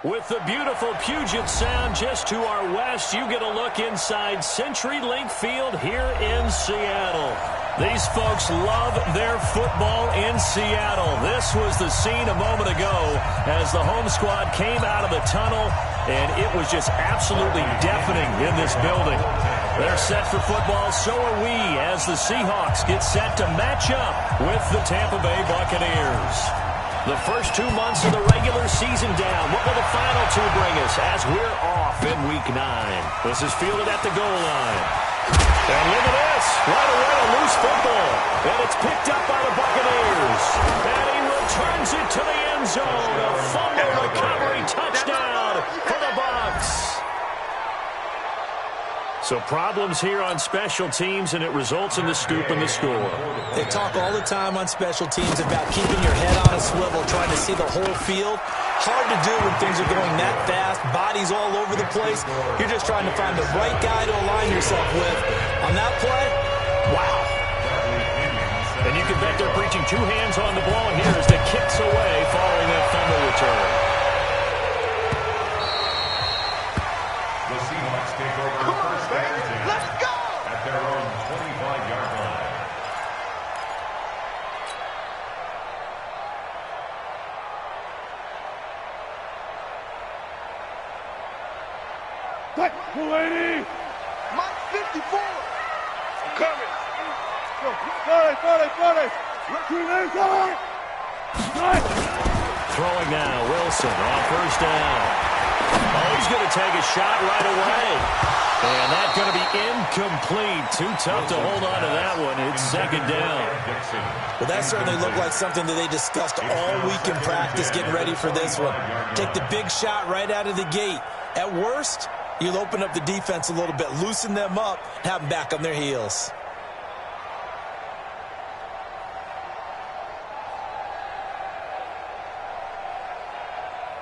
With the beautiful Puget Sound just to our west, you get a look inside CenturyLink Field here in Seattle. These folks love their football in Seattle. This was the scene a moment ago as the home squad came out of the tunnel, and it was just absolutely deafening in this building. They're set for football, so are we, as the Seahawks get set to match up with the Tampa Bay Buccaneers. The first 2 months of the regular season down. What will the final two bring us as we're off in Week 9? This is fielded at the goal line. And look at this. Right away, a loose football. And it's picked up by the Buccaneers. And he returns it to the end zone. A fumble recovery touchdown for the Bucs. So problems here on special teams, and it results in the scoop and the score. They talk all the time on special teams about keeping your head on a swivel, trying to see the whole field. Hard to do when things are going that fast, bodies all over the place. You're just trying to find the right guy to align yourself with. On that play, wow. And you can bet they're preaching two hands on the ball here as the kick's away following that fumble return. The Seahawks take over first down. Let's go! At their own 25-yard line. What? 280! Mike 54! I'm coming! Go! 40! Throwing now, Wilson on first down. Oh, he's going to take a shot right away. And that's going to be incomplete. Too tough to hold on to that one. It's second down. Well, that certainly looked like something that they discussed all week in practice, getting ready for this one. Take the big shot right out of the gate. At worst, you'll open up the defense a little bit, loosen them up, have them back on their heels.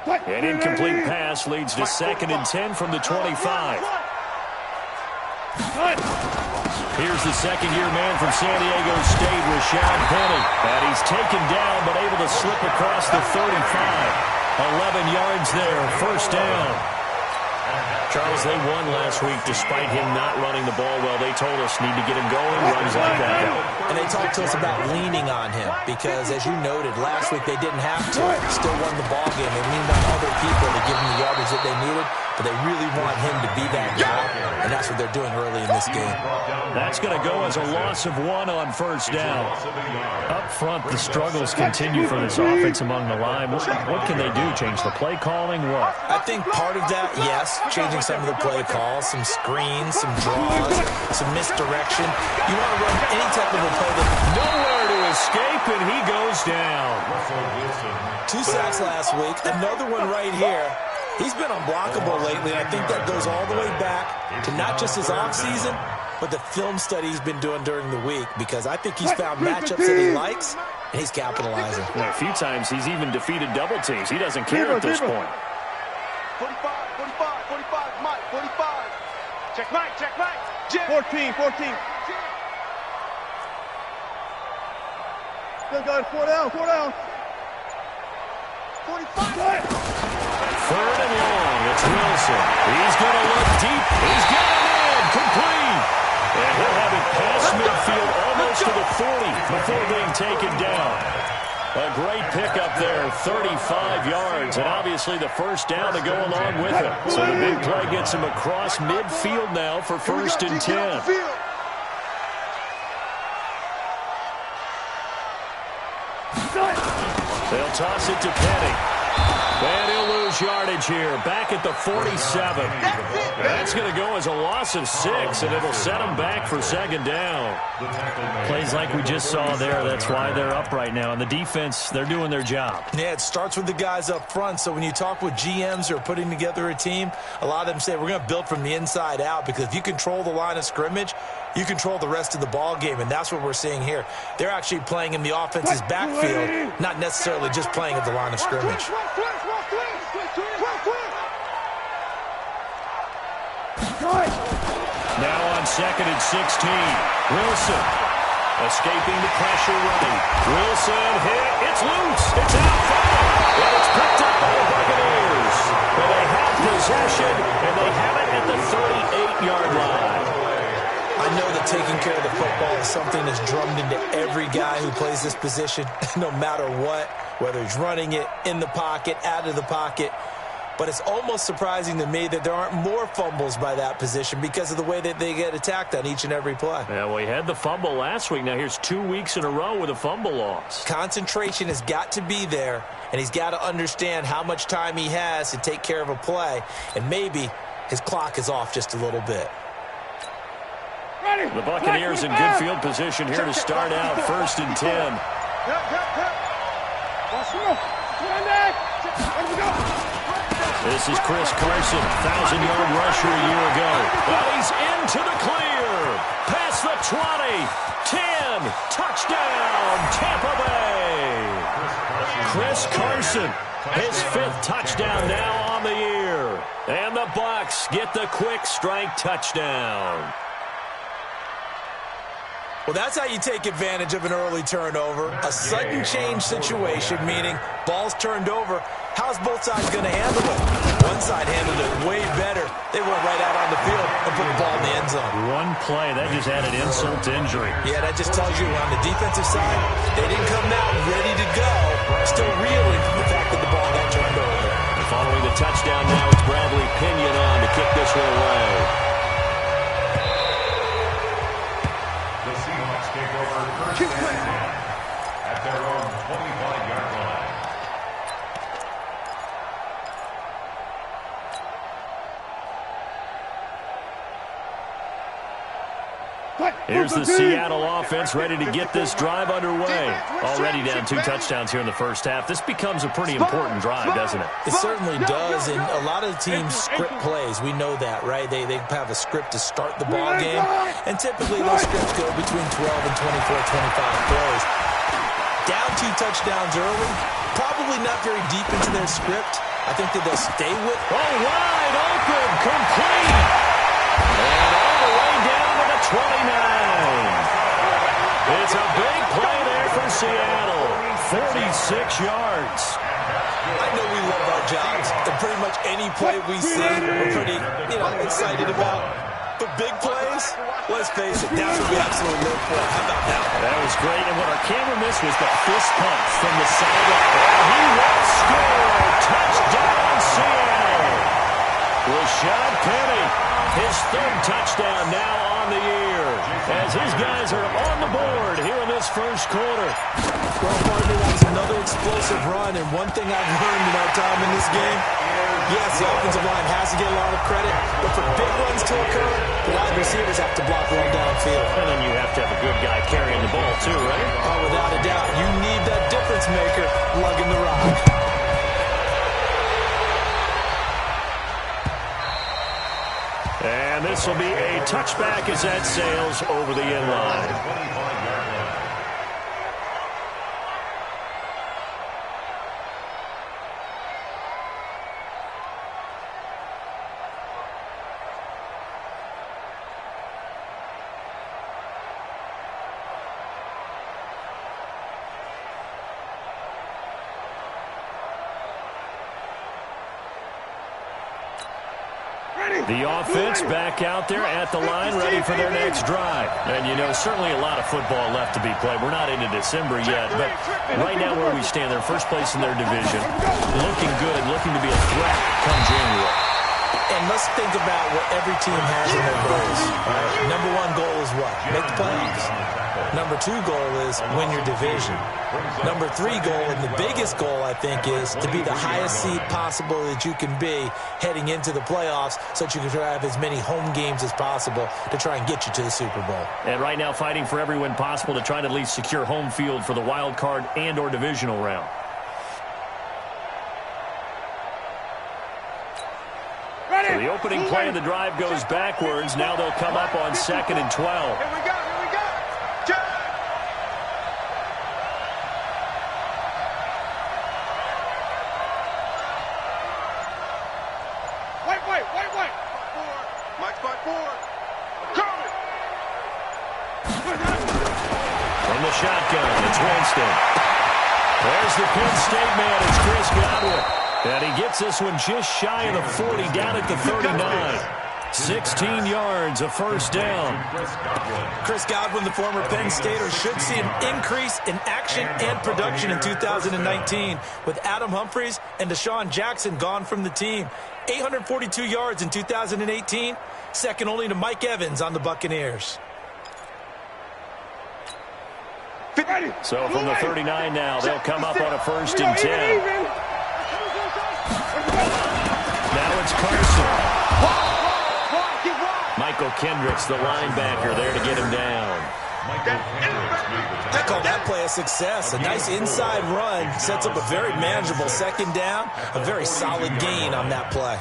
An incomplete pass leads to 2nd and 10 from the 25. Here's the second-year man from San Diego State, Rashad Penny. And he's taken down but able to slip across the 35. 11 yards there, first down. Charles, they won last week despite him not running the ball well. They told us need to get him going, runs like that. And they talked to us about leaning on him because, as you noted, last week they didn't have to. Still won the ball game. They leaned on other people to give them the yardage that they needed, but they really want him to be that guy, and that's what they're doing early in this game. That's going to go as a loss of 1 on first down. Up front, the struggles continue for this offense among the line. What can they do? Change the play calling? What? I think part of that, yes, changing some of the play calls, some screens, some draws, some misdirection. You want to run any type of a play that nowhere to escape, and he goes down. 2 sacks last week, another one right here. He's been unblockable lately, and I think that goes all the way back to not just his offseason, but the film study he's been doing during the week, because I think he's found matchups that he likes, and he's capitalizing. Well, a few times he's even defeated double teams. He doesn't care at this point. 45, Mike, 45. Check Mike. Jim. 14. Still got 4 down. 45. 3rd and long. It's Wilson. He's going to look deep. He's got him in. Complete. And he'll have it past midfield almost to the 40 before being taken down. A great pickup there, 35 yards, and obviously the first down to go along with it. So the big play gets him across midfield now for 1st and 10. They'll toss it to Penny. And he'll lose yardage here, back at the 47. That's going to go as a loss of 6, and it'll set him back for 2nd down. Plays like we just saw there. That's why they're up right now. And the defense, they're doing their job. Yeah, it starts with the guys up front. So when you talk with GMs who are putting together a team, a lot of them say we're going to build from the inside out, because if you control the line of scrimmage, you control the rest of the ball game, and that's what we're seeing here. They're actually playing in the offense's backfield, not necessarily just playing at the line of scrimmage. Now on 2nd and 16, Wilson escaping the pressure running. Wilson hit. It's loose. It's out far. And it's picked up by the Buccaneers. something that's drummed into every guy who plays this position, no matter what, whether he's running it, in the pocket, out of the pocket. But it's almost surprising to me that there aren't more fumbles by that position because of the way that they get attacked on each and every play. Yeah, well, he had the fumble last week. Now here's 2 weeks in a row with a fumble loss. Concentration has got to be there, and he's got to understand how much time he has to take care of a play, and maybe his clock is off just a little bit. The Buccaneers in good field position here to start out 1st and 10. This is Chris Carson, 1,000-yard rusher a year ago. Well, he's into the clear. Past the 20, 10, touchdown, Tampa Bay. Chris Carson, his 5th touchdown now on the year. And the Bucs get the quick strike touchdown. Well, that's how you take advantage of an early turnover. A sudden change situation, meaning ball's turned over. How's both sides going to handle it? One side handled it way better. They went right out on the field and put the ball in the end zone. One play, that just added insult to injury. Yeah, that just tells you on the defensive side, they didn't come out ready to go. Still reeling from the fact that the ball got turned over. And following the touchdown now, it's Bradley Pinion on to kick this one away. The Seahawks take over 1st and 10 at their own 25-yard line. Here's the Seattle offense ready to get this drive underway. Already down 2 touchdowns here in the first half. This becomes a pretty important drive, doesn't it? It certainly does, and a lot of teams script plays. We know that, right? They have a script to start the ball game, and typically those scripts go between 12 and 24, 25 plays. Down 2 touchdowns early, probably not very deep into their script. I think that they'll stay with. Oh, wide open, complete. And all the way down to the 29. It's a big play there for Seattle. 46 yards. I know we love our jobs, and pretty much any play we see, we're pretty, excited about. But big plays, let's face it, that's what we absolutely live for. How about that? That was great, and what our camera missed was the fist pump from the sideline. He will score. Touchdown, Seattle. Rashad Penny, his 3rd touchdown now on the year, as his guys are on the board here in this first quarter. Well, partner, that was another explosive run, and one thing I've learned in our time in this game, yes, the offensive line has to get a lot of credit, but for big runs to occur, the wide receivers have to block one downfield. And then you have to have a good guy carrying the ball too, right? Oh, without a doubt. You need that difference maker lugging the rock. And this will be a touchback as that sails over the end line. 25-yard line. The offense back out there at the line, ready for their next drive. And, certainly a lot of football left to be played. We're not into December yet, but right now where we stand, they're first place in their division, looking good, looking to be a threat come January. And let's think about what every team has in their goals. Right? Number 1 goal is what? Make the playoffs. Number 2 goal is win your division. Number 3 goal, and the biggest goal, I think, is to be the highest seed possible that you can be heading into the playoffs so that you can have as many home games as possible to try and get you to the Super Bowl. And right now fighting for every win possible to try to at least secure home field for the wild card and or divisional round. So the opening play of the drive goes backwards. Now they'll come up on 2nd and 12. Here we go. Wait. Mike's by 4. Coming. From the shotgun, it's Winston. There's the Penn State man, it's Chris Godwin. And he gets this one just shy of the 40, down at the 39. 16 yards, a first down. Chris Godwin, the former Penn Stater, should see an increase in action and production in 2019 with Adam Humphries and Deshaun Jackson gone from the team. 842 yards in 2018, second only to Mike Evans on the Buccaneers. So from the 39 now, they'll come up on a 1st and 10. Now it's Carson. Michael Kendricks, the linebacker, there to get him down. I call that play a success. A nice inside run sets up a very manageable second down. A very solid gain on that play.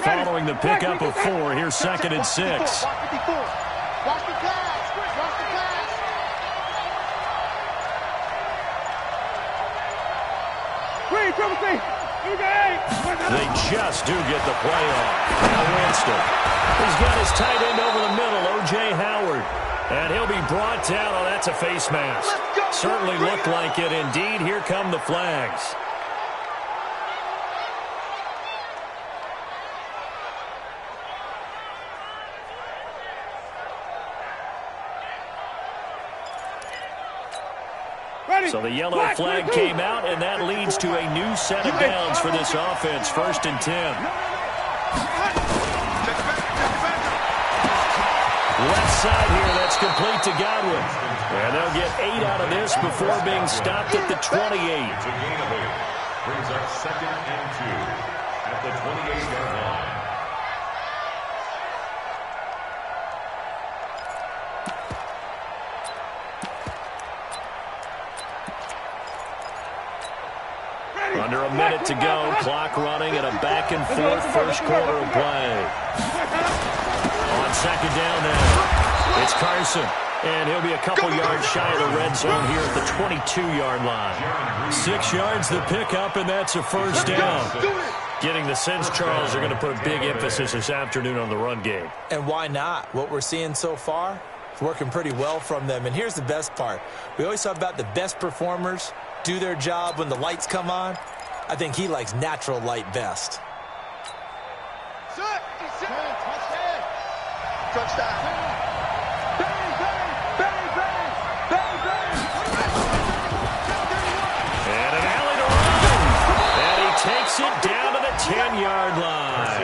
Following the pickup of 4, here's 2nd and 6. Watch the pass. They just do get the play off. Now Winston. He's got his tight end over the middle, O.J. Howard. And he'll be brought down. Oh, that's a face mask. Certainly looked like it. Indeed, here come the flags. So the yellow flag came out, and that leads to a new set of downs for this offense. 1st and 10. Left side here, that's complete to Godwin. And they'll get 8 out of this before being stopped at the 28. Brings up 2nd and 2 at the 28-yard line. Under a minute to go, clock running at a back-and-forth first quarter of play. On 2nd down now, it's Carson. And he'll be a couple yards shy of the red zone here at the 22-yard line. 6 yards the pickup, and that's a first down. Getting the sense, Charles, they're going to put a big emphasis this afternoon on the run game. And why not? What we're seeing so far is working pretty well from them. And here's the best part. We always talk about the best performers do their job when the lights come on. I think he likes natural light best. Touchdown. And an alley to run. And he takes it down to the 10-yard line.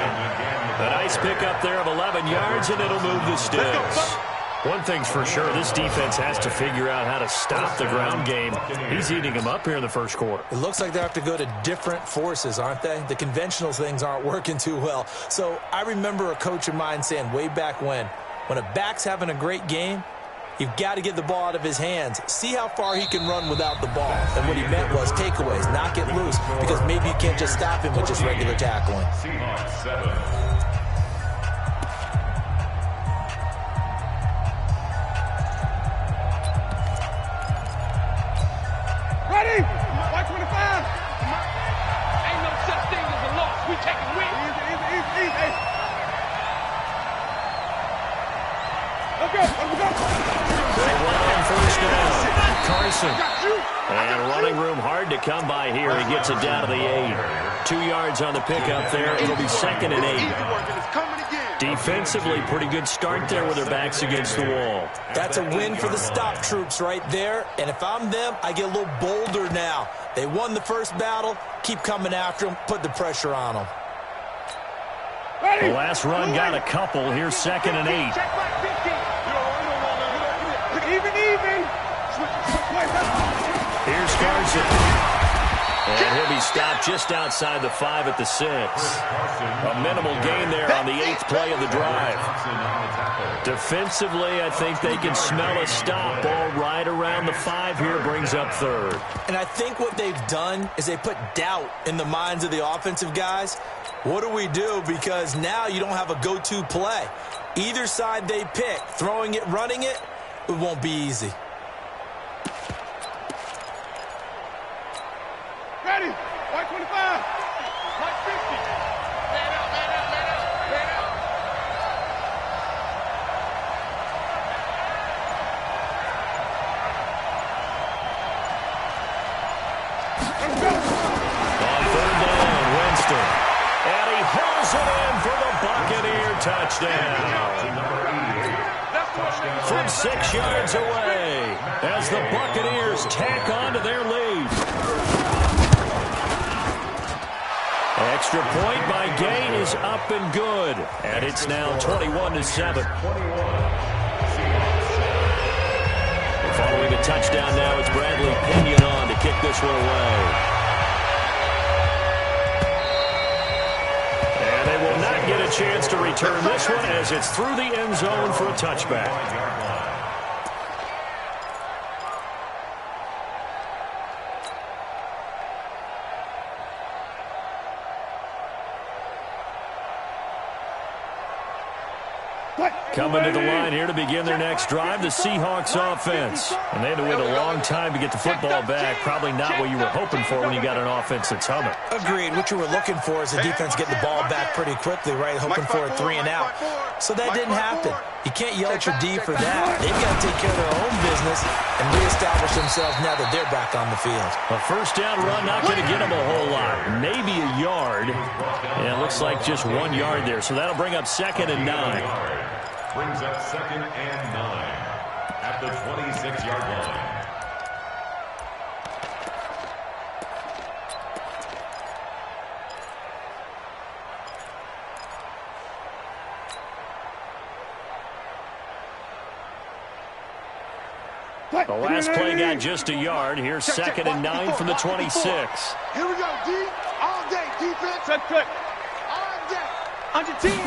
A nice pickup there of 11 yards, and it'll move the sticks. One thing's for sure, this defense has to figure out how to stop the ground game. He's eating them up here in the first quarter. It looks like they have to go to different forces, aren't they? The conventional things aren't working too well. So I remember a coach of mine saying way back when a back's having a great game, you've got to get the ball out of his hands. See how far he can run without the ball. And what he meant was takeaways, not get loose, because maybe you can't just stop him with just regular tackling. Seahawks 7. Ready? 125. Ain't no such thing as a loss. We taking wins. Easy. Let's go. They run on first down. Carson. And running room hard to come by here. He gets it down to the 8. 2 yards on the pickup there. It'll be 2nd and 8. Defensively, pretty good start there with their backs against the wall. That's a win for the stop troops right there. And if I'm them, I get a little bolder now. They won the first battle. Keep coming after them. Put the pressure on them. The last run got a couple. Here's 2nd and 8. Even. Here's Carson. And he'll be stopped just outside the 5 at the 6. A minimal gain there on the 8th play of the drive. Defensively, I think they can smell a stop. Ball right around the 5 here, brings up 3rd. And I think what they've done is they put doubt in the minds of the offensive guys. What do we do? Because now you don't have a go-to play. Either side they pick, throwing it, running it, it won't be easy. Ready. On third down, Winston. And he hauls it in for the Buccaneer touchdown. From 6 yards away as the Buccaneers tack on to their lead. Extra point by Gain is up and good. And it's now 21-7. Following a touchdown now, it's Bradley Pinion on to kick this one away. And they will not get a chance to return this one as it's through the end zone for a touchback. Coming to the line here to begin their next drive, the Seahawks offense. And they had to wait a long time to get the football back. Probably not what you were hoping for when you got an offense that's humming. Agreed. What you were looking for is the defense getting the ball back pretty quickly, right? Hoping for a 3 and out. So that didn't happen. You can't yell at your D for that. They've got to take care of their own business and reestablish themselves now that they're back on the field. A first down run, not going to get them a whole lot. Maybe a yard. And it looks like just 1 yard there. So that'll bring up 2nd and 9. Brings up 2nd and 9 at the 26-yard line. The last play got just a yard. Here's 2nd and 9 from the 26. Here we go, D. All day, defense. Check. All day. On your team.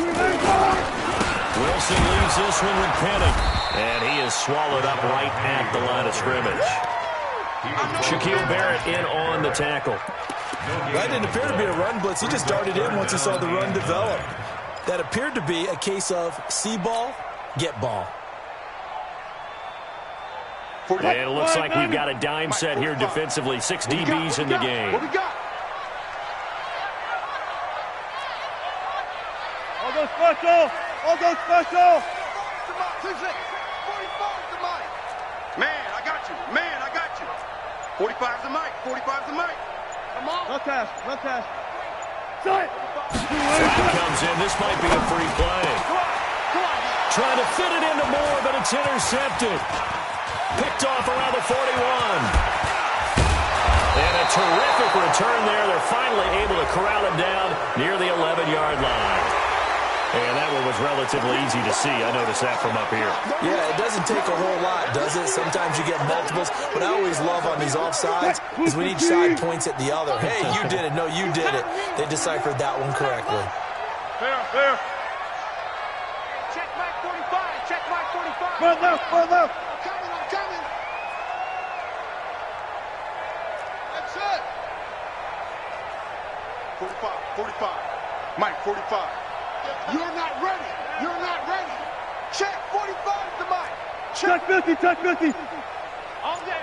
Wilson leaves this one with Penning. And he is swallowed up right at the line of scrimmage. Shaquille Barrett in on the tackle. That didn't appear to be a run blitz. He just darted in once he saw the run develop. That appeared to be a case of see ball, get ball. And it looks like we've got a dime set here defensively. 6 DBs in the game. What we got? All go special. All go special. 45's the mic. Man, I got you. 45's the mic. 45's the mic. Come on. Run test. Flag comes in. This might be a free play. Trying to fit it into Moore, but it's intercepted. Picked off around the 41. And a terrific return there. They're finally able to corral him down near the 11-yard line. And that one was relatively easy to see. I noticed that from up here. Yeah, it doesn't take a whole lot, does it? Sometimes you get multiples. What I always love on these offsides is when each side points at the other. Hey, you did it. No, you did it. They deciphered that one correctly. Fair. Check Mike 45. Check Mike 45. Run left. I'm coming. That's it. 45. Mike 45. You're not ready. Check 45 the mic. Check 50. All day.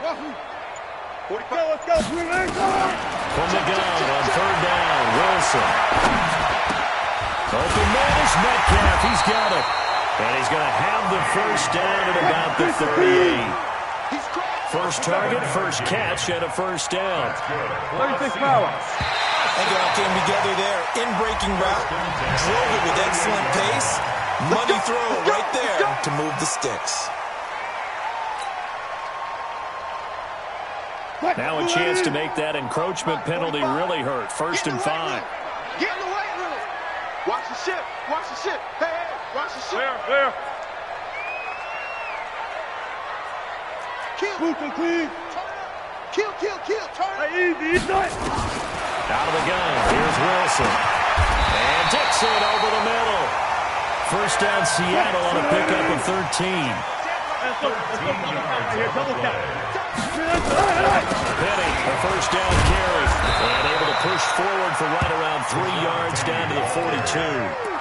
45. Let's go. From the gun on third down, Wilson. Open man is Metcalf. He's got it. And he's going to have the first down at about the 38. First target, first catch, and a first down. 36 power. And it all came together there. In-breaking route. Drove it with excellent pace. Money throw right there to move the sticks. Now a chance to make that encroachment penalty really hurt. 1st and 5. Get in the weight room. Watch the ship. Hey, watch the ship. Fair. Kill. Clean. Kill. Turn. Hey, easy. Out of the gun, here's Wilson. And Dixon over the middle. First down, Seattle on a pickup of 13. Penny, a first down carry. And able to push forward for right around 3 yards down to the 42.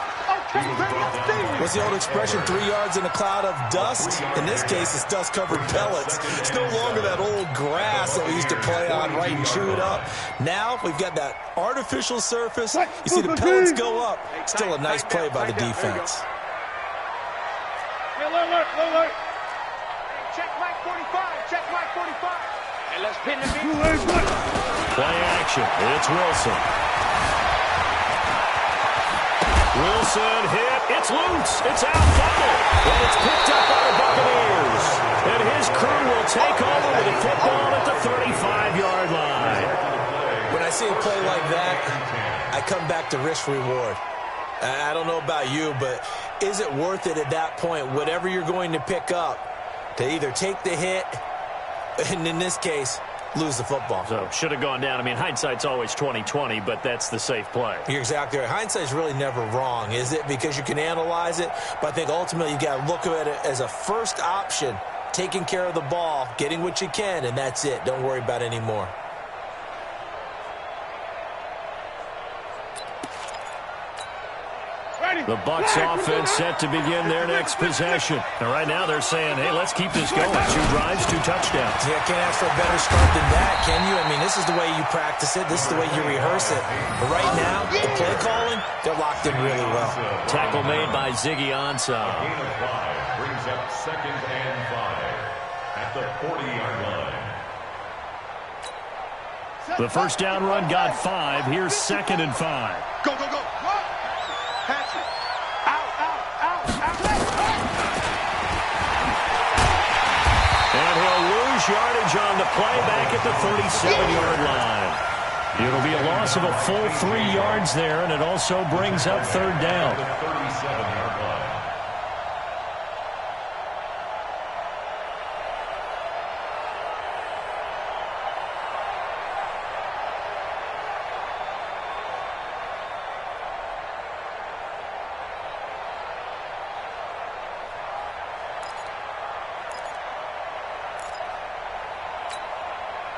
What's the old expression, 3 yards in a cloud of dust? In this case, it's dust-covered pellets. It's no longer that old grass that we used to play on, right, and chew it up. Now, we've got that artificial surface. You see the pellets go up. Still a nice play by the defense. Alert. Check Mike 45. And let's pin the Play action. It's Wilson. Wilson hit. It's loose. It's out. Fumble. And it's picked up by the Buccaneers. And his crew will take over with the football at the 35-yard line. When I see a play like that, I come back to risk-reward. I don't know about you, but is it worth it at that point, whatever you're going to pick up, to either take the hit, and in this case, lose the football? So, should have gone down. I mean, hindsight's always 20/20, but that's the safe play. You're exactly right. Hindsight's really never wrong, is it? Because you can analyze it, but I think ultimately you got to look at it as a first option, taking care of the ball, getting what you can, and that's it. Don't worry about it anymore. The Bucs offense set to begin their next possession. And right now they're saying, hey, let's keep this going. 2 drives, 2 touchdowns. Yeah, can't ask for a better start than that, can you? I mean, this is the way you practice it. This is the way you rehearse it. But right now, the play calling, they're locked in really well. Tackle made by Ziggy Ansah. Gain of 5 brings up 2nd and 5 at the 40-yard line. The first down run got 5. Here's 2nd and 5. Go, go, go. Pass it. And he'll lose yardage on the play back at the 37-yard line. It'll be a loss of a full 3 yards there, and it also brings up 3rd down. The 37-yard line.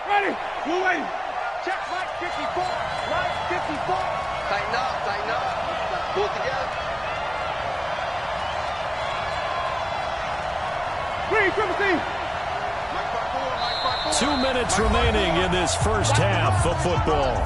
Ready. Move in. Check right 54. Right 54. Tighten up, tighten up. Pull it together. Green, triple C. Mike by 4, Mike by 4. 2 minutes remaining in this first half of football.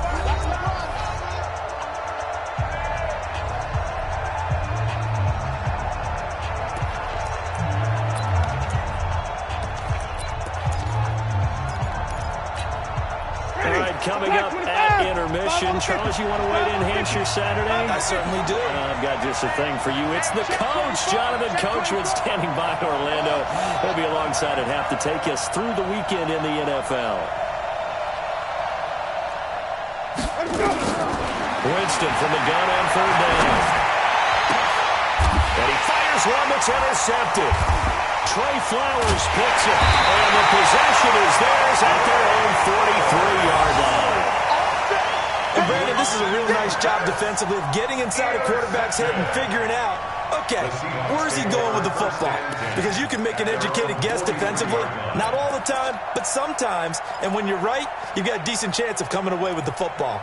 Coming up at intermission. Charles, you want to wait in Hampshire Saturday? I certainly do. I've got just a thing for you. It's the coach, Jonathan Coachman, standing by in Orlando. He'll be alongside at half to take us through the weekend in the NFL. Winston from the gun on 3rd down. And he fires one that's intercepted. Trey Flowers picks it, and the possession is theirs at their own 43-yard line. And Brandon, this is a real nice job defensively of getting inside a quarterback's head and figuring out, okay, where's he going with the football? Because you can make an educated guess defensively, not all the time, but sometimes. And when you're right, you've got a decent chance of coming away with the football.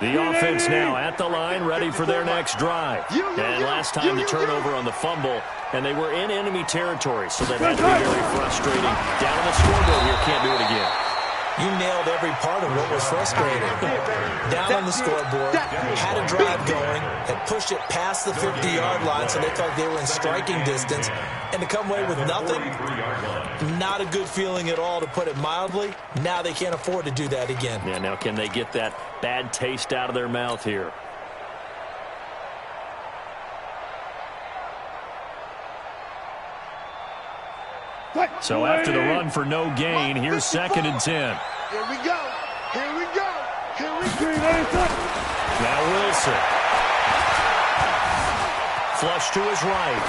The offense now at the line, ready for their next drive. And last time the turnover on the fumble, and they were in enemy territory, so that had to be very frustrating. Down on the scoreboard here, can't do it again. You nailed every part of what was frustrating. Down on the scoreboard, had a drive going, had pushed it past the 50-yard line, so they thought they were in striking distance, and to come away with nothing, not a good feeling at all, to put it mildly. Now they can't afford to do that again. Yeah, now can they get that bad taste out of their mouth here? So after the run for no gain, here's 2nd and 10. Here we go. Here we go. Here we go. Now Wilson. Flush to his right.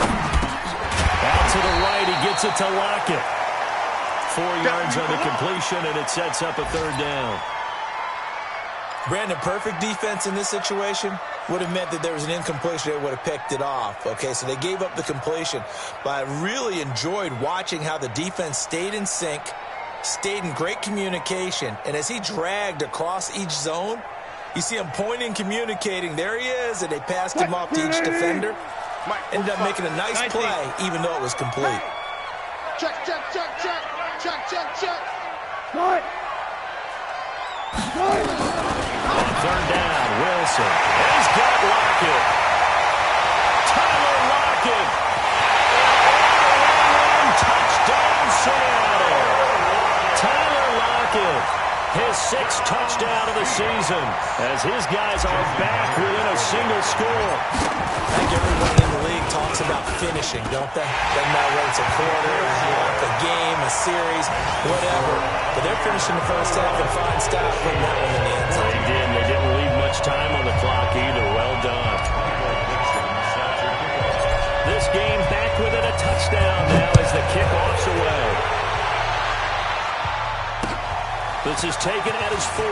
Out to the right, he gets it to Lockett. 4 yards on the completion, and it sets up a 3rd down. Brandon, perfect defense in this situation would have meant that there was an incompletion. They would have picked it off. Okay, so they gave up the completion. But I really enjoyed watching how the defense stayed in sync, stayed in great communication. And as he dragged across each zone, you see him pointing, communicating. There he is, and they passed him off to each defender. Ended up making a nice play, even though it was complete. Check, check, check, check. Check, check, check. Right. On 3rd down, Wilson. And he's got Lockett. Tyler Lockett. Touchdown, Seattle. Tyler Lockett, his 6th touchdown of the season, as his guys are back within a single score. I think everybody in the league talks about finishing, don't they? Doesn't matter whether it's a quarter, a half, a game, a series, whatever. But they're finishing the first half in fine style, putting that one in the end zone. They did. They didn't leave much time on the clock either. Well done. This game back within a touchdown now as the kickoff's away. This is taken at his 4. You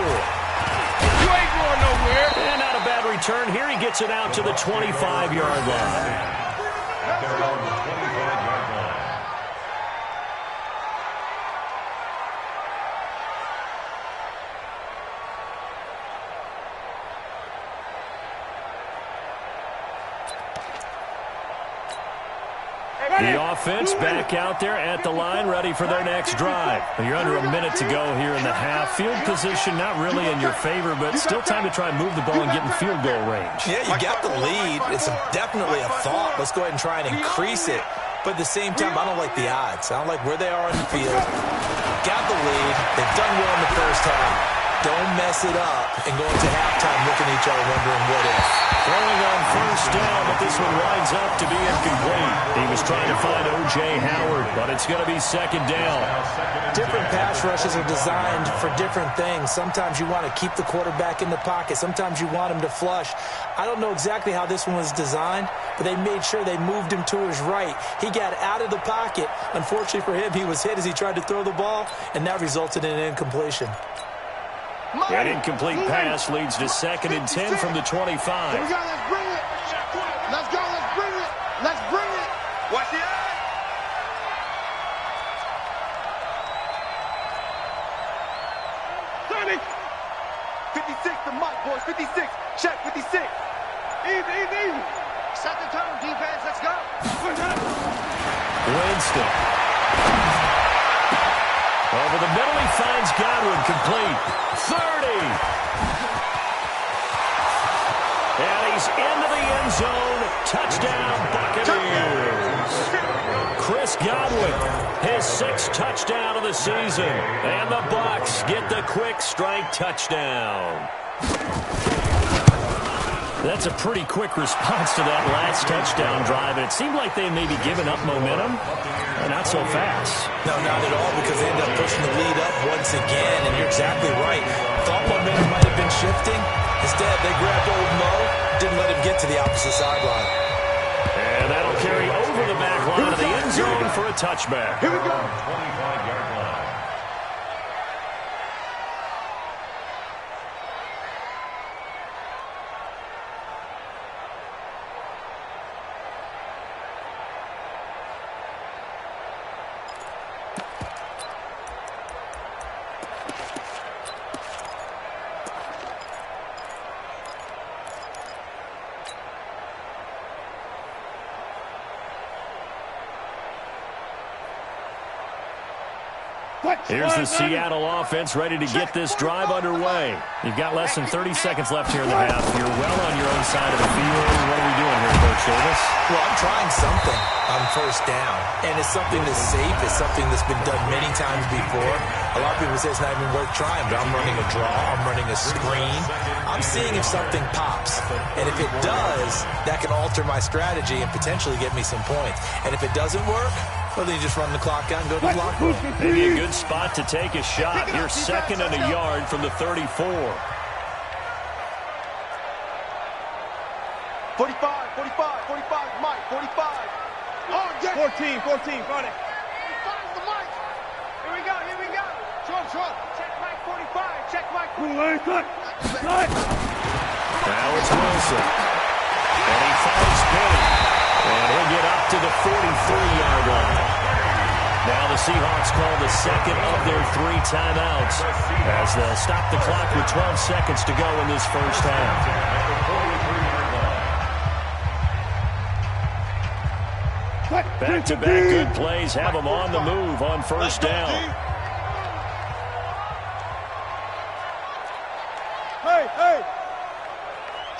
ain't going nowhere. And not a bad return here. He gets it out to the 25-yard line. At their own 25-yard line. The offense back out there at the line, ready for their next drive. You're under a minute to go here in the half. Field position not really in your favor, but still time to try and move the ball and get in field goal range. Yeah, you got the lead. It's definitely a thought. Let's go ahead and try and increase it. But at the same time, I don't like the odds. I don't like where they are on the field. Got the lead. They've done well in the first half. Don't mess it up and go into halftime looking at each other wondering what if. Throwing on first down, but this one winds up to be incomplete. He was trying to find O.J. Howard, but it's going to be second down. Different pass rushes are designed for different things. Sometimes you want to keep the quarterback in the pocket. Sometimes you want him to flush. I don't know exactly how this one was designed, but they made sure they moved him to his right. He got out of the pocket. Unfortunately for him, he was hit as he tried to throw the ball, and that resulted in an incompletion. An incomplete pass leads to 2nd and 10 from the 25. Here we go, let's bring it. Let's go, let's bring it. Let's bring it. Watch it. 30. 56 to Mike, boys. 56. Check, 56. Easy. Set the tone, defense. Let's go. Winston. Over the middle, he finds Godwin, complete. 30. And he's into the end zone. Touchdown, Buccaneers. Chris Godwin, his 6th touchdown of the season. And the Bucs get the quick strike touchdown. That's a pretty quick response to that last touchdown drive. And it seemed like they may be giving up momentum. Not so fast. No, not at all, because they ended up pushing the lead up once again, and you're exactly right. Thought momentum might have been shifting. Instead, they grabbed old Mo, didn't let him get to the opposite sideline. And that'll carry over the back line of the end zone for a touchback. Here we go. 25-yard line. Here's the Seattle offense ready to get this drive underway. You've got less than 30 seconds left here in the half. You're well on your own side of the field. What are we doing here, Coach Davis? Well, I'm trying something on first down, and it's something that's safe. It's something that's been done many times before. A lot of people say it's not even worth trying, but I'm running a draw. I'm running a screen. I'm seeing if something pops, and if it does, that can alter my strategy and potentially get me some points. And if it doesn't work, well, then you just run the clock out and go to the locker room. Maybe a good spot to take a shot. You're 2nd and a yard from the 34. 45, 45, Mike, 45. Oh, yeah. 14, got it. 45's the Mike. Here we go. Short. Check Mike, 45. Check Mike. Now it's Wilson. And he finds Penny. And he'll get up to the 43-yard line. Now the Seahawks call the 2nd of their 3 timeouts as they'll stop the clock with 12 seconds to go in this first half. Back-to-back good plays have them on the move on first down. Hey.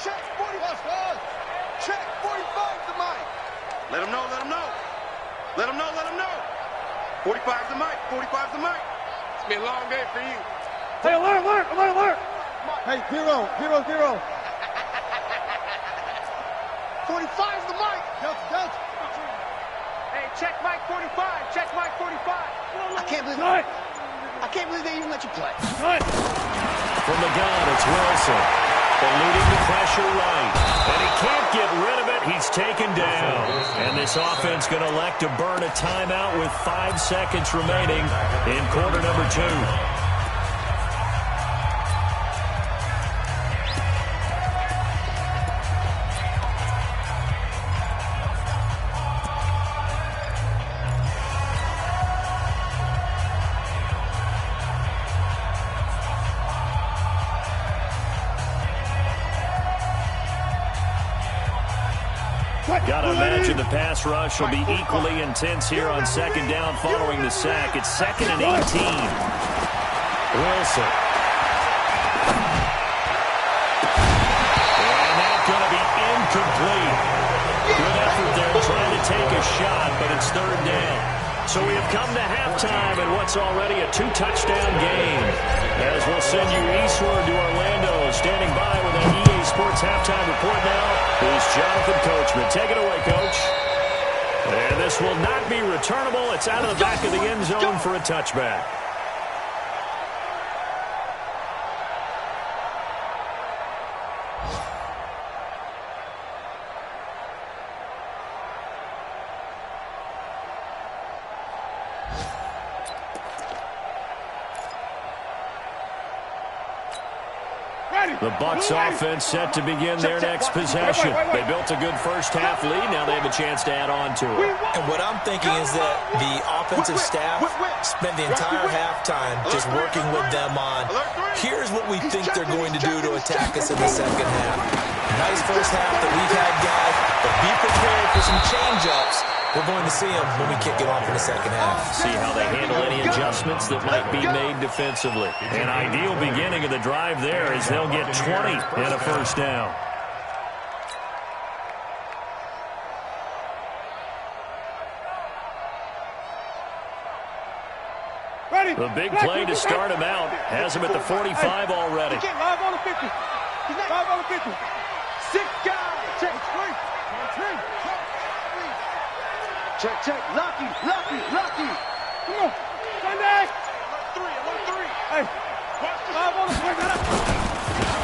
Check 45. Check 45 to Mike. Let him know, let him know. Let him know, let him know. 45's the mic, 45's the mic. It's been a long day for you. Hey, alert, alert, alert, alert. Hey, 0, 0, 0. 45's the mic. Delta. Hey, check Mike 45. Check Mike 45. I can't believe they even let you play. From the gun, it's Wilson. Eluding the pressure right. And he can't get rid of it. He's taken down. And this offense going to elect to burn a timeout with 5 seconds remaining in quarter number 2. Got to imagine the pass rush will be equally intense here on second down following the sack. It's 2nd and 18. Wilson. And that's going to be incomplete. Good effort there trying to take a shot, but it's 3rd down. So we have come to halftime in what's already a 2-touchdown game. As we'll send you eastward to Orlando. Standing by with an EA Sports halftime report now is Jonathan Coachman. Take it away, Coach. And this will not be returnable. It's out of the back of the end zone for a touchback. The Bucs offense set to begin their next possession. They built a good first half lead. Now they have a chance to add on to it. And what I'm thinking is that the offensive staff spent the entire halftime just working with them on, here's what we think they're going to do to attack us in the second half. Nice first half that we've had, guys, but be prepared for some change-ups. We're going to see them when we kick it off in the second half. See how they handle any adjustments that might be made defensively. An ideal beginning of the drive there is they'll get 20 and a first down. The big play to start him out has him at the 45 already. Live on the 50. Live on the 50. 6 guys. Check. Check. Lucky. Come on. Sunday. 3. Hey. Live on the 50.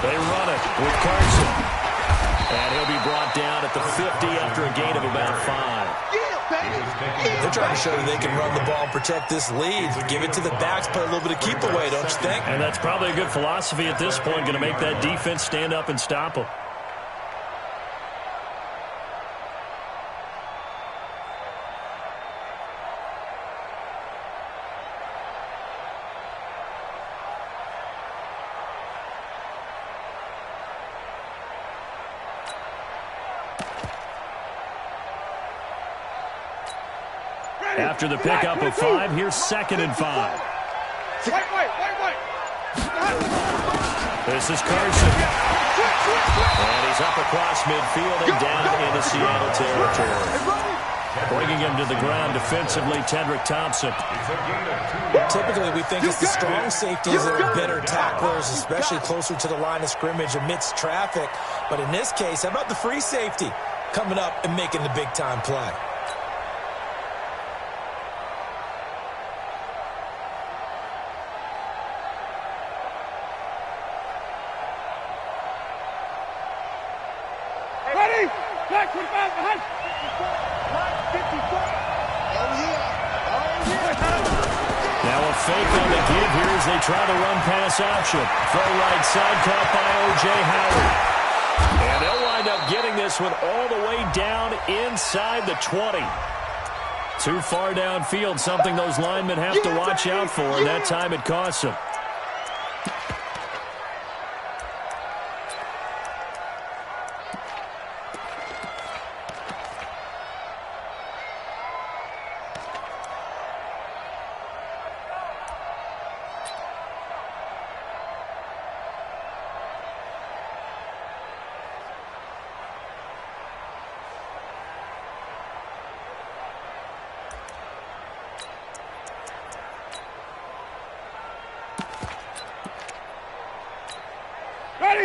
They run it with Carson. And he'll be brought down at the 50 after a gain of about 5. They're trying to show that they can run the ball and protect this lead. Give it to the backs, play a little bit of keep away, don't you think? And that's probably a good philosophy at this point, going to make that defense stand up and stop them. After the pickup of 5, here's 2nd and 5. Wait. This is Carson. And he's up across midfield and down into Seattle territory. Bringing him to the ground defensively, Tedrick Thompson. Typically, we think it's the strong safeties that are better tacklers, especially closer to the line of scrimmage amidst traffic. But in this case, how about the free safety coming up and making the big-time play? Ready? Black 25 behind. Now a fake on the give here as they try to run pass option. Throw right side caught by O.J. Howard. And they'll wind up getting this one all the way down inside the 20. Too far downfield, something those linemen have to watch out for, and that time it costs them.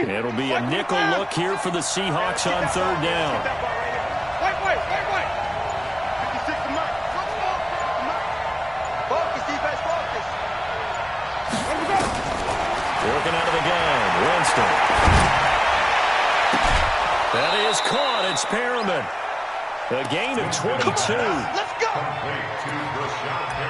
It'll be a nickel look here for the Seahawks on third down. Wait. 56 to Mike. Focus, defense, focus. Working out of the gun, Winston. That is caught. It's Perriman. A gain of 22. Let's go.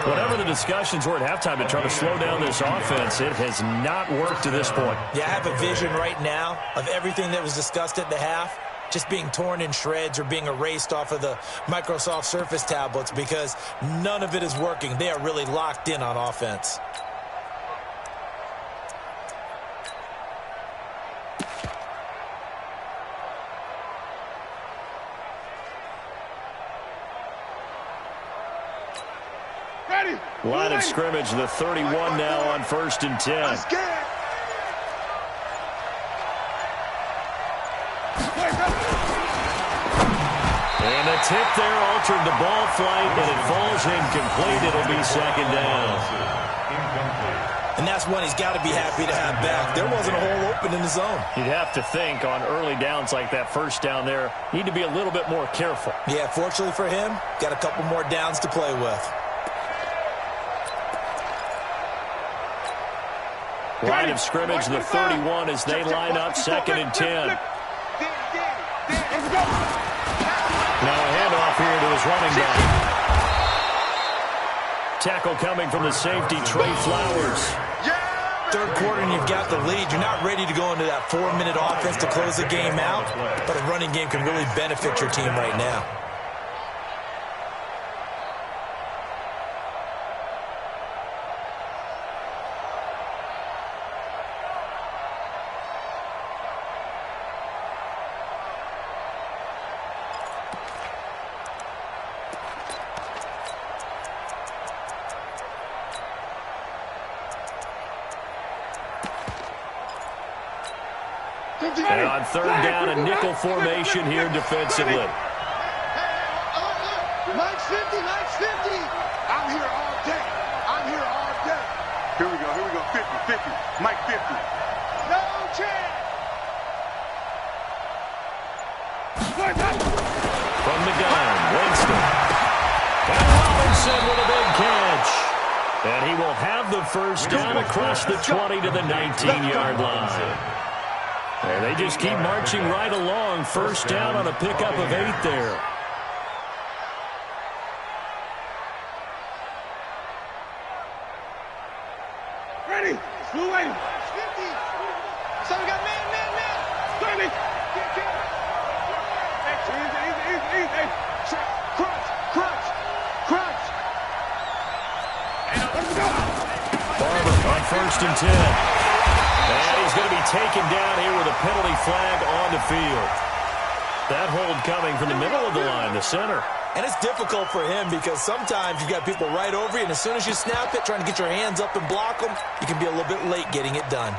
Whatever the discussions were at halftime to try to slow down this offense, it has not worked to this point. Yeah, I have a vision right now of everything that was discussed at the half just being torn in shreds or being erased off of the Microsoft Surface tablets because none of it is working. They are really locked in on offense. Line of scrimmage, the 31 now on 1st and 10. And a tip there altered the ball flight, and it falls incomplete. It'll be 2nd down. And that's one he's got to be happy to have back. There wasn't a hole open in the zone. You'd have to think on early downs like that, first down there, need to be a little bit more careful. Yeah, fortunately for him, got a couple more downs to play with. Line of scrimmage, the 31 as they line up 2nd and 10. Now a handoff here to his running back. Tackle coming from the safety, Trey Flowers. Third quarter and you've got the lead. You're not ready to go into that 4-minute offense to close the game out, but a running game can really benefit your team right now. And on 3rd down, a nickel formation here defensively. Mike's 50. I'm here all day. Here we go. 50. Mike 50. No chance. From the gun, Winston. And Robinson with a big catch. And he will have the first down across the 20 to the 19-yard line. And they just keep marching right along. First down on a pickup of 8 there. Ready. Blue lady. 50. So we got man. 30. Easy. Crunch. Let's go. Barber on 1st and 10. And he's going to be taken down here with a penalty flag on the field. That hold coming from the middle of the line, the center. And it's difficult for him because sometimes you've got people right over you, and as soon as you snap it, trying to get your hands up and block them, you can be a little bit late getting it done.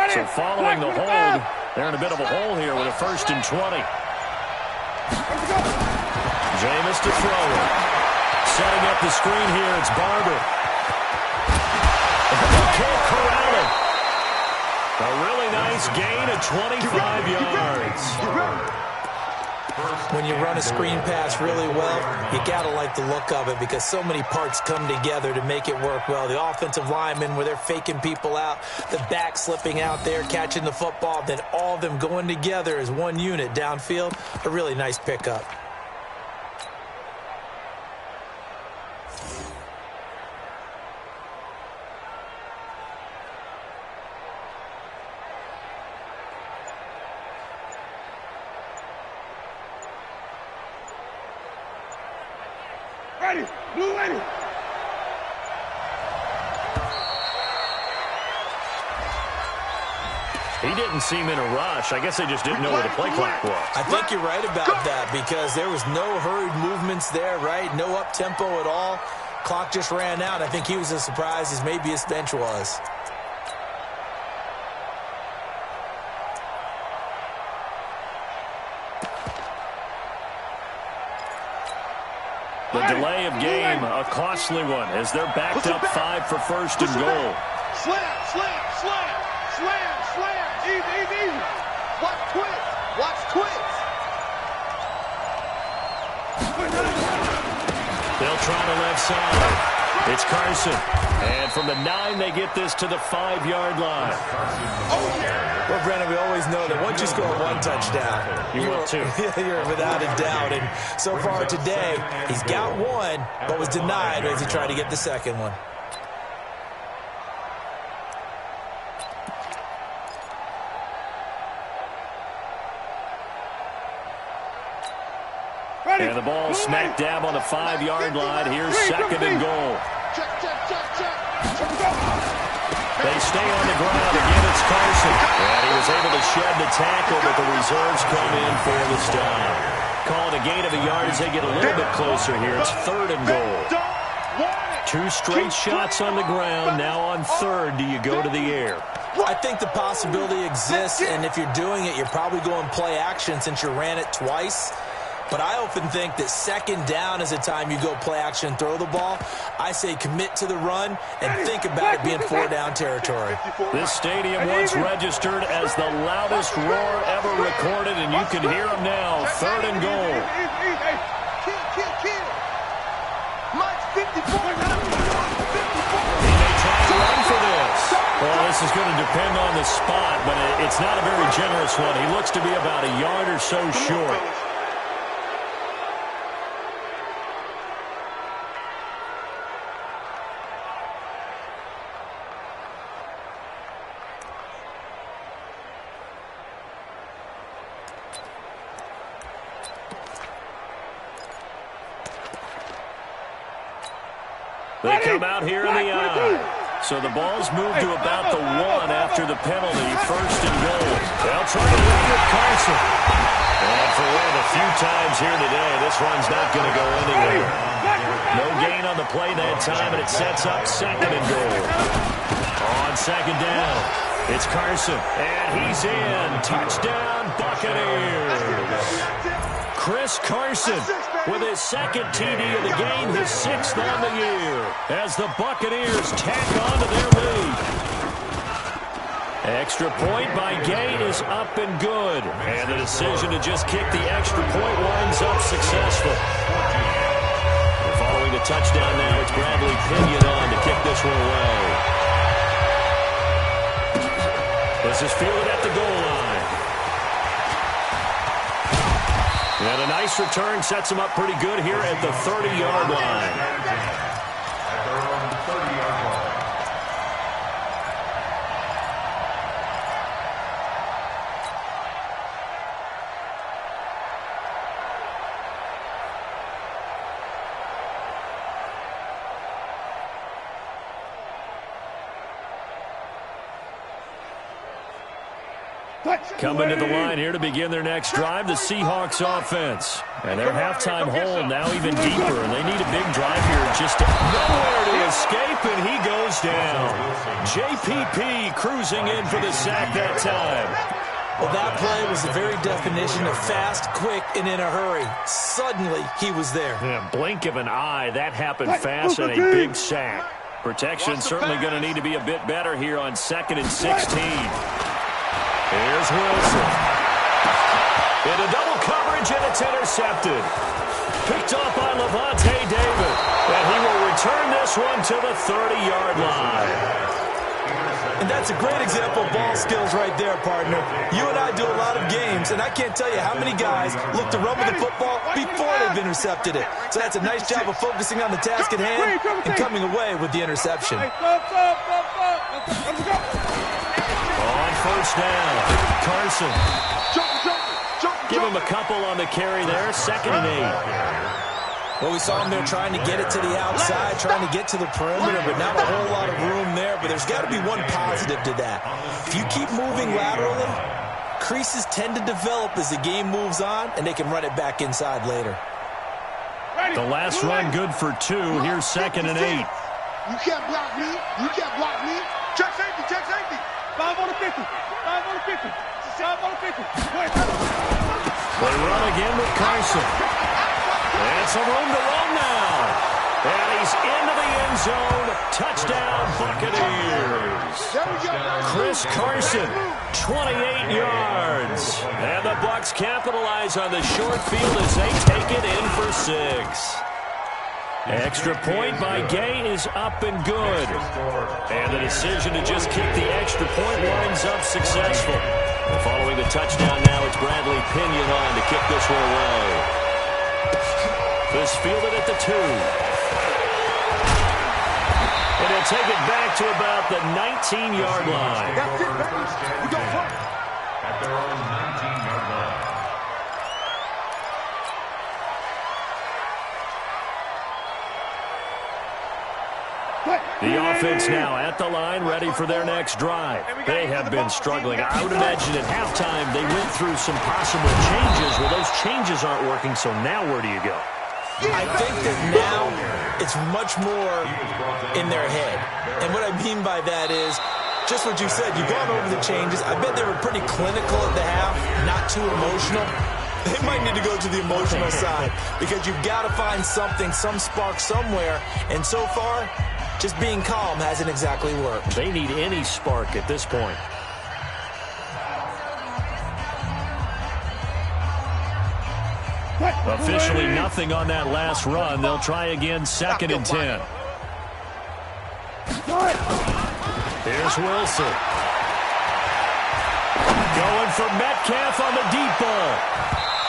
So following the hold, they're in a bit of a hole here with a 1st and 20. Jameis to throw it. Setting up the screen here, it's Barber. They can't corral it. A really nice gain of 25 yards. When you run a screen pass really well, you got to like the look of it because so many parts come together to make it work well. The offensive linemen, where they're faking people out, the back slipping out there, catching the football, then all of them going together as one unit downfield. A really nice pickup. Ready. Blue lady. He didn't seem in a rush. I guess they just didn't know where the play clock was. I think you're right about that because there was no hurried movements there, right? No up-tempo at all. clock just ran out. I think he was as surprised as maybe his bench was. The delay of game, a costly one, as they're backed up 5 for first and goal. Slam, slam, slam, slam, slam. Easy, easy, easy. Watch twits. Watch twits. They'll try the left side. It's Carson. And from the 9, they get this to the 5-yard line. Oh, yeah. Well, Brennan, we always know that once you score one touchdown, you're without a doubt. And so far today, he's got one, but was denied as he tried to get the second one. And the ball smack dab on the 5-yard line. Here's second and goal. Check, check, check, check. They stay on the ground. Again, it's Carson. And he was able to shed the tackle, but the reserves come in for the stop. Call it a gain of a yard as they get a little bit closer here. It's third and goal. 2 straight shots on the ground. Now on third, do you go to the air? I think the possibility exists, and if you're doing it, you're probably going play action since you ran it twice. But I often think that second down is a time you go play action and throw the ball. I say commit to the run and think about it being 4-down territory. This stadium once registered as the loudest roar ever recorded, and you can hear them now. Third and goal. Kill. Mike's 54. He may try to run for this. Well, this is going to depend on the spot, but it's not a very generous one. He looks to be about a yard or so short. They come out here in the eye. So the ball's moved to about the 1 after the penalty. First and goal. They'll try to run with Carson. And for one of the few times here today, this run's not going to go anywhere. No gain on the play that time, and it sets up second and goal. On second down, it's Carson. And he's in. Touchdown, Buccaneers. Chris Carson with his second TD of the game, his 6th on the year, as the Buccaneers tack on to their lead. Extra point by Gain is up and good. And the decision to just kick the extra point winds up successful. And following the touchdown now, it's Bradley Pinion on to kick this one away. This is fielded at the goal line. And a nice return sets him up pretty good here at the 30-yard line. At their own 30-yard line. Coming to the line here to begin their next drive, the Seahawks offense. And their halftime hole now even deeper, and they need a big drive here just nowhere to escape, and he goes down. JPP cruising in for the sack that time. Well, that play was the very definition of fast, quick, and in a hurry. Suddenly, he was there. Yeah, blink of an eye, that happened fast, and a big sack. Protection certainly going to need to be a bit better here on 2nd and 16. Here's Wilson. Into double coverage, and it's intercepted. Picked off by Levante David. And he will return this one to the 30-yard line. And that's a great example of ball skills right there, partner. You and I do a lot of games, and I can't tell you how many guys look to run with the football before they've intercepted it. So that's a nice job of focusing on the task at hand and coming away with the interception. On first down, Carson. Give him a couple on the carry there. 2nd and 8. Well, we saw him there trying to get it to the outside, trying to get to the perimeter, but not a whole lot of room there. But there's got to be one positive to that. If you keep moving laterally, creases tend to develop as the game moves on, and they can run it back inside later. The last run good for 2. Here's 2nd and 8. You can't block me. You can't block me. Check safety. Check safety. 5 on the 50. 5 on the 50. 5 on the 50. They run again with Carson. And some room to run now. And he's into the end zone. Touchdown, Buccaneers. Chris Carson, 28 yards. And the Bucs capitalize on the short field as they take it in for 6. Extra point by Gay is up and good. And the decision to just kick the extra point winds up successful. And following the touchdown now, it's Bradley Pinion on to kick this one away. This fielded at the 2. And he'll take it back to about the 19-yard line. That's it, baby. We don't play. At their own 19-yard line. The offense now at the line, ready for their next drive. They have been struggling. I would imagine at halftime they went through some possible changes. Well, those changes aren't working, so now where do you go? I think that now it's much more in their head. And what I mean by that is just what you said. You've gone over the changes. I bet they were pretty clinical at the half, not too emotional. They might need to go to the emotional side because you've got to find something, some spark somewhere. And so far, just being calm hasn't exactly worked. They need any spark at this point. Officially nothing on that last run. They'll try again, 2nd and 10. Here's Wilson. Going for Metcalf on the deep ball.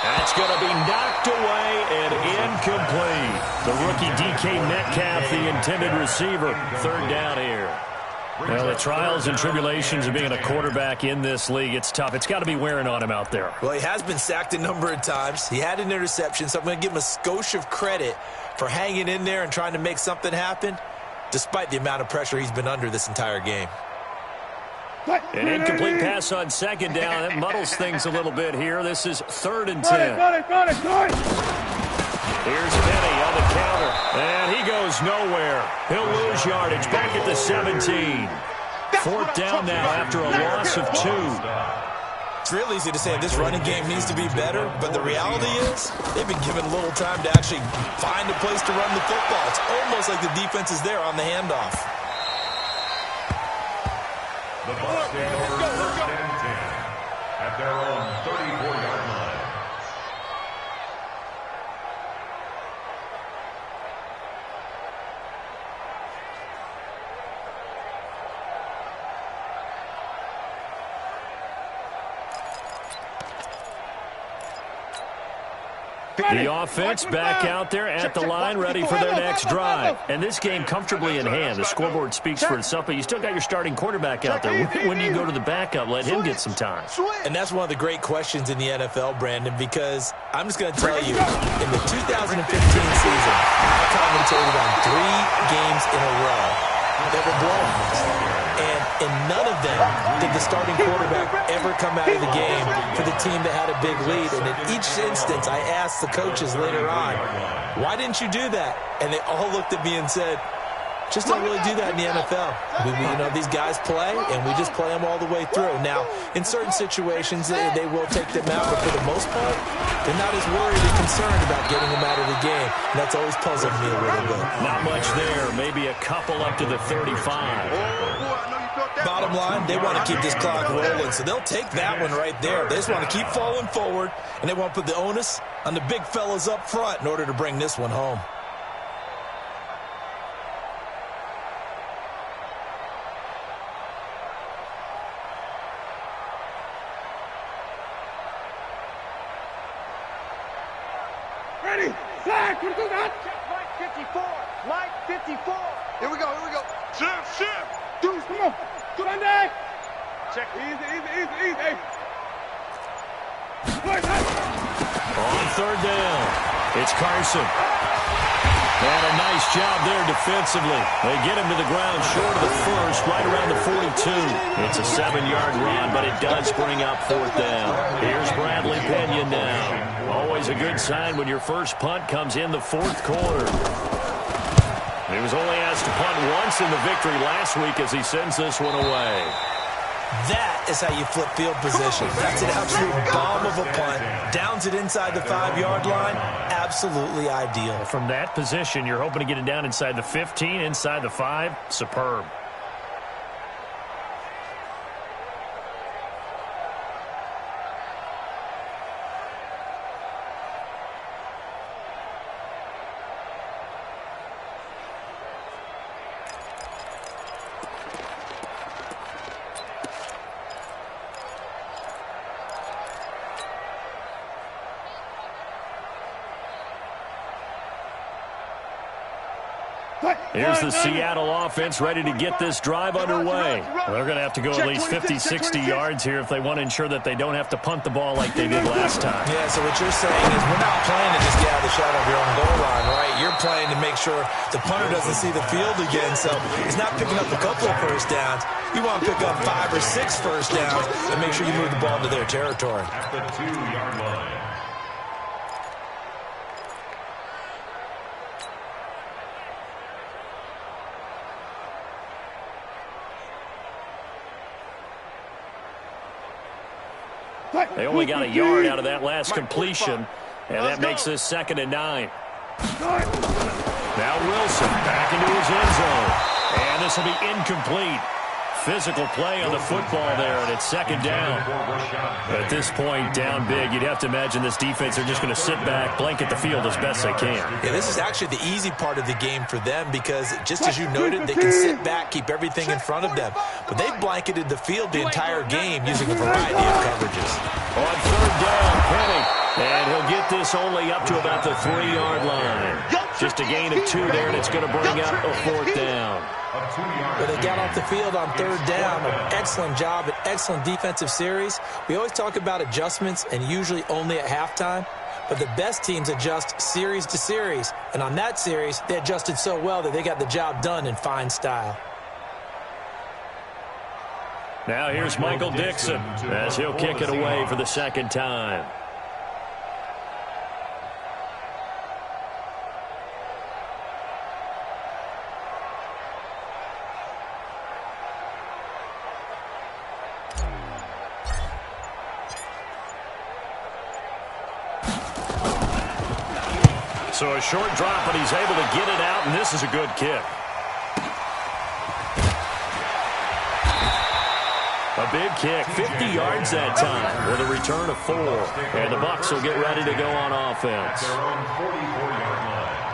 That's going to be knocked away and incomplete. The rookie DK Metcalf, the intended receiver. 3rd down here. Well, the trials and tribulations of being a quarterback in this league, it's tough. It's got to be wearing on him out there. Well, he has been sacked a number of times. He had an interception, so I'm going to give him a skosh of credit for hanging in there and trying to make something happen, despite the amount of pressure he's been under this entire game. An incomplete pass on 2nd down. That muddles things a little bit here. This is 3rd and 10. Here's Penny on the counter. And he goes nowhere. He'll lose yardage back at the 17. 4th down now after a loss of 2. It's real easy to say this running game needs to be better, but the reality is they've been given a little time to actually find a place to run the football. It's almost like the defense is there on the handoff. The Bucs take over 1st and 10 at their own 34-yard line. The offense back out there at the line, ready for their next drive. And this game comfortably in hand. The scoreboard speaks for itself, but you still got your starting quarterback out there. When do you go to the backup? Let him get some time. And that's one of the great questions in the NFL, Brandon, because I'm just going to tell you, in the 2015 season, I commentated on 3 games in a row that were blowouts. And in none of them did the starting quarterback ever come out of the game for the team that had a big lead. And in each instance, I asked the coaches later on, why didn't you do that? And they all looked at me and said, just don't really do that in the NFL. These guys play, and we just play them all the way through. Now, in certain situations, they will take them out, but for the most part, they're not as worried or concerned about getting them out of the game. And that's always puzzled me a little bit. Not much there. Maybe a couple up to the 35. Bottom line, they want to keep this clock rolling, so they'll take that one right there. They just want to keep falling forward, and they want to put the onus on the big fellas up front in order to bring this one home. Ready, flag, what do that? Mike 54, Mike 54. Here we go. Shift. Dudes, come on. Good on that. Check. Easy. On 3rd down, it's Carson. And a nice job there defensively. They get him to the ground short of the first, right around the 42. It's a 7-yard run, but it does bring up 4th down. Here's Bradley Pena now. Always a good sign when your first punt comes in the 4th quarter. He was only asked to punt once in the victory last week as he sends this one away. That is how you flip field position. That's an absolute bomb of a punt. Downs it inside the 5-yard line. Absolutely ideal. From that position, you're hoping to get it down inside the 15, inside the 5. Superb. Here's the Seattle offense ready to get this drive underway. They're going to have to go at least 50, 60 yards here if they want to ensure that they don't have to punt the ball like they did last time. Yeah, so what you're saying is we're not playing to just get out of the shadow of your own goal line, right? You're playing to make sure the punter doesn't see the field again, so he's not picking up a couple of first downs. You want to pick up 5 or 6 first downs and make sure you move the ball into their territory. At the 2-yard line. They only got a yard out of that last completion, and that makes this 2nd and 9. Now Wilson back into his end zone, and this will be incomplete. Physical play on the football there, and it's 2nd down. But at this point, down big, you'd have to imagine this defense are just going to sit back, blanket the field as best they can. Yeah, this is actually the easy part of the game for them because, just as you noted, they can sit back, keep everything in front of them. But they've blanketed the field the entire game using a variety of coverages. On 3rd down, Penny. And he'll get this only up to about the 3-yard line. Just a gain of 2 there, and it's going to bring up a 4th down. But they got off the field on 3rd down. An excellent job, an excellent defensive series. We always talk about adjustments and usually only at halftime. But the best teams adjust series to series. And on that series, they adjusted so well that they got the job done in fine style. Now here's Michael Dixon as he'll kick it away for the 2nd time. So a short drop, but he's able to get it out, and this is a good kick. A big kick, 50 yards that time with a return of 4. And the Bucs will get ready to go on offense. Their own 44-yard line.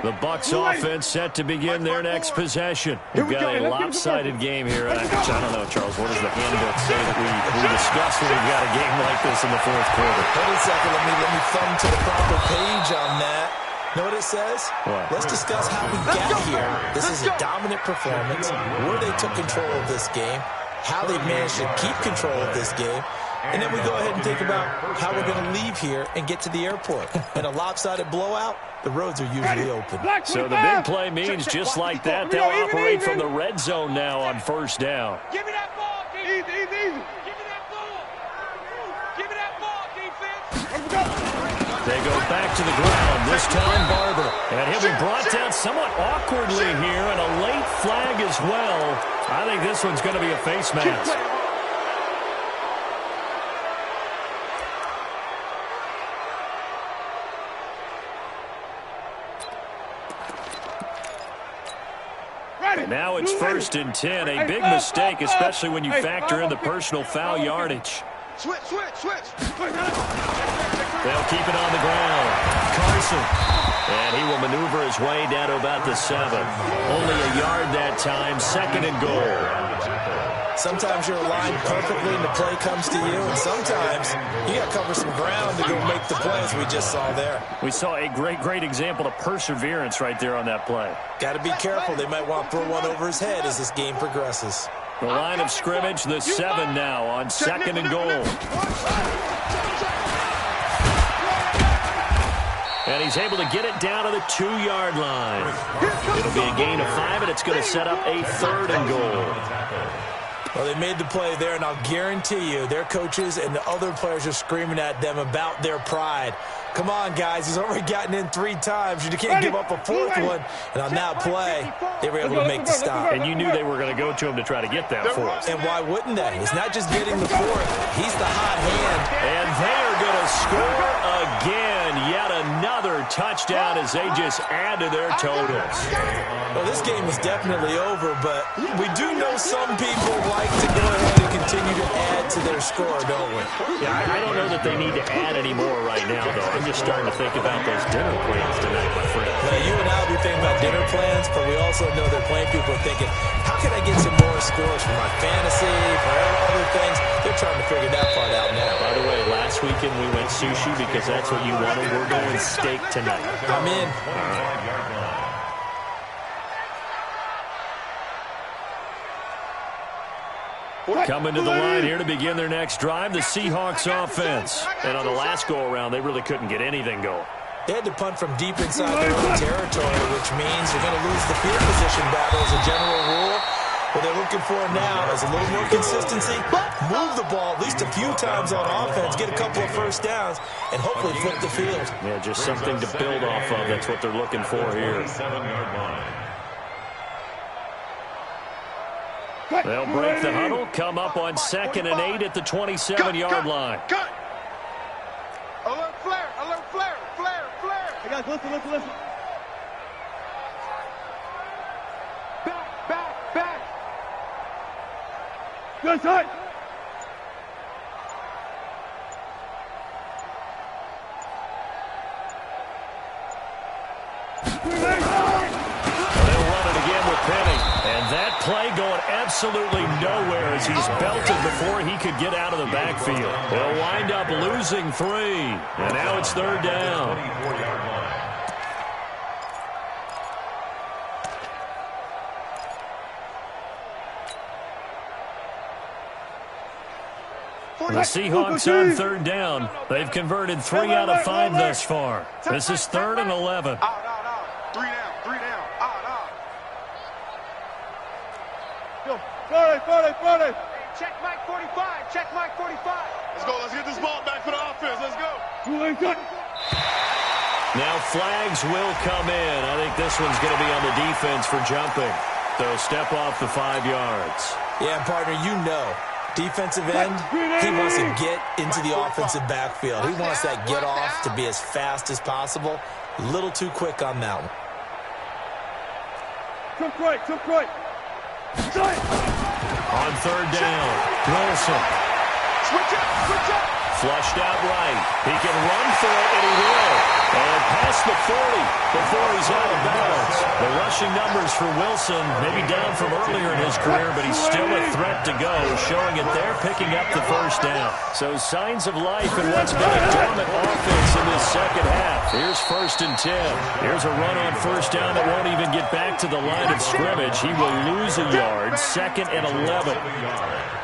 The Bucs offense set to begin their next possession. We've got a lopsided game here. I don't know, Charles, what does the handbook say that we discuss when we've got a game like this in the 4th quarter? Hold on a second. Let me thumb to the proper page on that. Know what it says? What? Let's discuss how we got here. This is a dominant performance, where they took control of this game, how they managed to keep control of this game, and then we go ahead and think about how we're going to leave here and get to the airport. In a lopsided blowout, the roads are usually open. So the big play means just like that, they'll operate from the red zone now on 1st down. Give me that ball, defense. Easy. Give me that ball. Give me that ball, defense. They go back to the ground, this time Barber. And he'll be brought down somewhat awkwardly here, and a late flag as well. I think this one's going to be a face mask. And now it's 1st and 10, a big mistake, especially when you factor in the personal foul yardage. Switch. They'll keep it on the ground. Carson. And he will maneuver his way down to about the 7. Only a yard that time, 2nd and goal. Sometimes you're aligned perfectly and the play comes to you, and sometimes you got to cover some ground to go make the plays we just saw there. We saw a great example of perseverance right there on that play. Got to be careful. They might want to throw one over his head as this game progresses. The line of scrimmage, the 7 now on 2nd and goal. And he's able to get it down to the 2-yard line. It'll be a gain of 5, and it's going to set up a 3rd and goal. Well, they made the play there, and I'll guarantee you their coaches and the other players are screaming at them about their pride. Come on, guys. He's already gotten in 3 times. You can't give up a 4th one. And on that play, they were able to make the stop. And you knew they were going to go to him to try to get that 4th. And why wouldn't they? It's not just getting the 4th. He's the hot hand. And they are going to score again. Yet another touchdown as they just add to their totals. Well, this game is definitely over, but we do know some people like to go ahead and continue to add to their score, don't we? Yeah, I don't know that they need to add any more right now, though. I'm just starting to think about those dinner plans tonight, my friend. Well, you and I will be thinking about dinner plans, but we also know that playing people are thinking, how can I get some more scores for my fantasy, for other things? They're trying to figure that part out now. By the way, last weekend we went sushi because that's what you wanted. We're going steak tonight. I'm in. Coming to the line here to begin their next drive, the Seahawks offense. And on the last go-around, they really couldn't get anything going. They had to punt from deep inside their own territory, which means they're going to lose the field position battle as a general rule. What they're looking for now is a little more consistency, move the ball at least a few times on offense, get a couple of first downs, and hopefully flip the field. Yeah, just something to build off of. That's what they're looking for here. They'll break the huddle, come up on 2nd and 8 at the 27-yard line. Cut! Alert flare! Alert flare! Flare! Flare! Hey guys, listen. Back! Good side. They'll run it again with Penny. And that play going absolutely nowhere as he's belted before he could get out of the backfield. They'll wind up losing 3. And now it's 3rd down. The Seahawks on 3rd down. They've converted 3 out of 5 thus far. This is 3rd and 11. Out. 3 down. Out. Go. 40. Check Mike 45. Let's go. Let's get this ball back for the offense. Let's go. Now flags will come in. I think this one's going to be on the defense for jumping. They'll step off the 5 yards. Yeah, partner, you know. Defensive end, he wants to get into the offensive backfield. He wants that get off to be as fast as possible. A little too quick on that one. Took right. On 3rd down, Wilson. Switch up. Flushed out right. He can run for it, and he will. And past the 40 before he's out of bounds. The rushing numbers for Wilson, maybe down from earlier in his career, but he's still a threat to go, showing it there, picking up the 1st down. So signs of life in what's been a dormant offense in this 2nd half. Here's 1st and 10. Here's a run on 1st down that won't even get back to the line of scrimmage. He will lose a yard, 2nd and 11.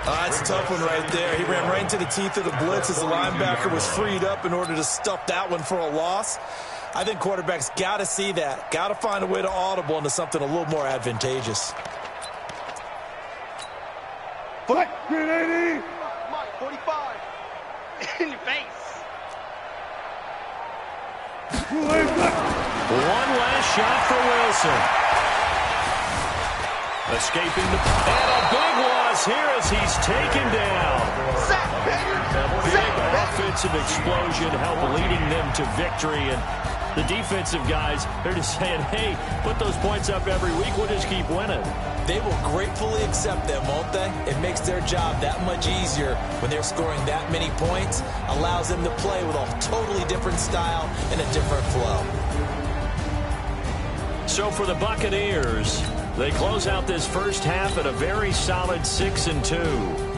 That's a tough one right there. He ran right into the teeth of the blitz as the linebacker was freed up in order to stuff that one for a loss. I think quarterbacks got to see that. Got to find a way to audible into something a little more advantageous. Fight, 380. Mike 45. In your face. One last shot for Wilson. Escaping and a big loss here as he's taken down. Big offensive explosion help leading them to victory. And the defensive guys, they're just saying, hey, put those points up every week. We'll just keep winning. They will gratefully accept them, won't they? It makes their job that much easier when they're scoring that many points. Allows them to play with a totally different style and a different flow. So for the Buccaneers, They close out this first half at a very solid 6-2.